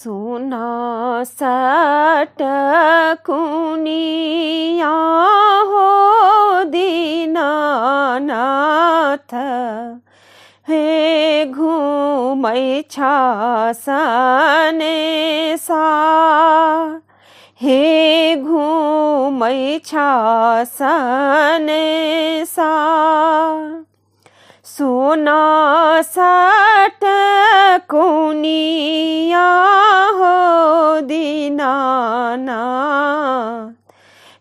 सुना सटकुनिया हो दीनानाथ, हे घूमै छासने सा, हे घूमै छासने सा। सोना सटकुनिया हो दीनानाथ,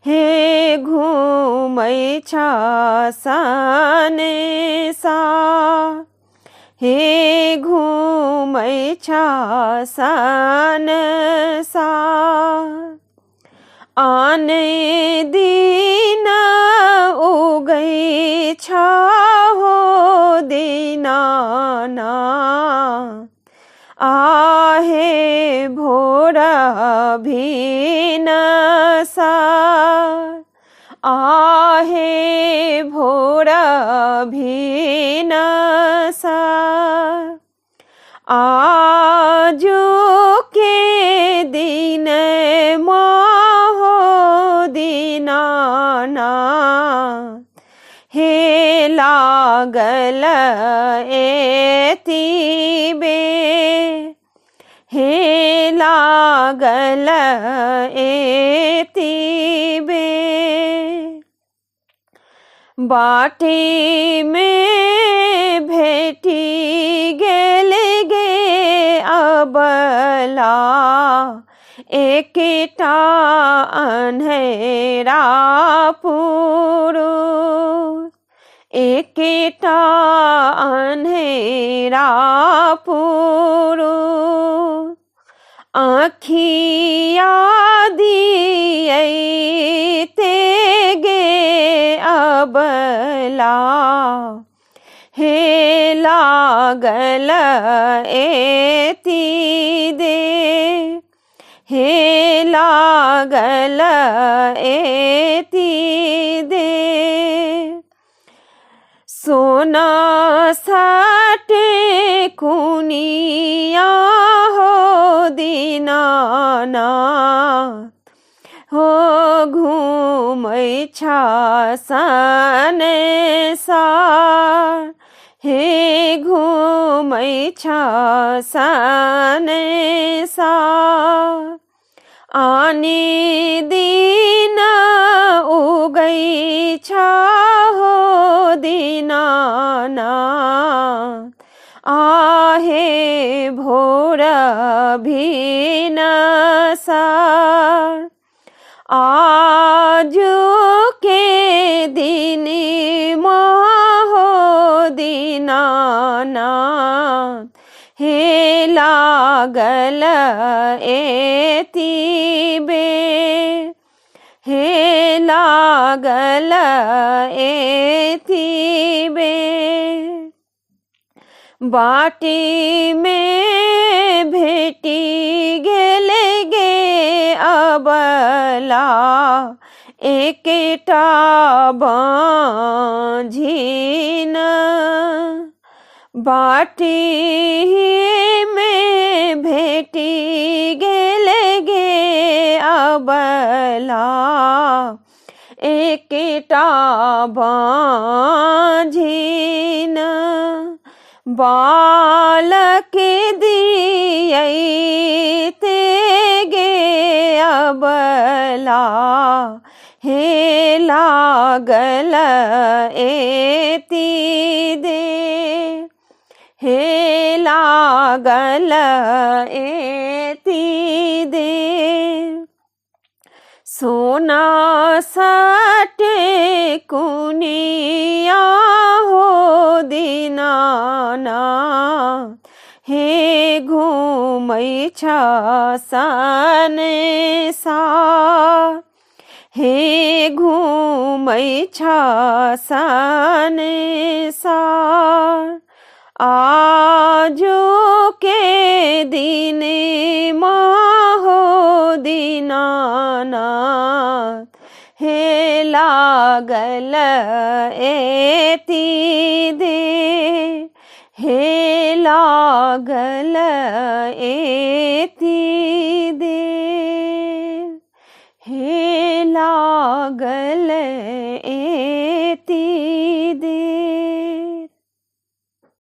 हे घूमै छासने सा, हे घूमै छासन सा। आने दिन उगै छा हो दीनानाथ, आहे भोर भिनसा, आहे भोर भिनसा। आजू के दिन माहो दीनानाथ, हे लागल एति बे, हे लागल एति बे। बाटी में भेटी गेल गे अबला, एकटा अन्हेरा पुरुष, एकटा अन्हेरा पुरुष। आँखिया दियैते गे अबला, हे लागल एति दे, हे लागल एति दे। सोना सटकुनिया हो दीनानाथ, हो घूमै छासने सा, हे घूमै छासने सा। आने दिन उगै छा हो दीनानाथ, आहे भोर भिनसा। आजू के दिन माहो दीनानाथ, हे लागल एति बे, हे लागल एति बे। बाटी में भेटी गेल गे अबला, एकटा बाँझिन। बाटी में भेटी गेल गे अबला, एकटा बाँझिन। बालक दियैते गे अबला, हे लागल एति दे, हे लागल एति दे। सोना सटकुनिया हो दीनानाथ, हे घूमै छासने सा, हे घूमै छासने सा। आजू के दिन माहो दीनानाथ, हे लागल एति दे, हे लागल एती देर, हे लागल एती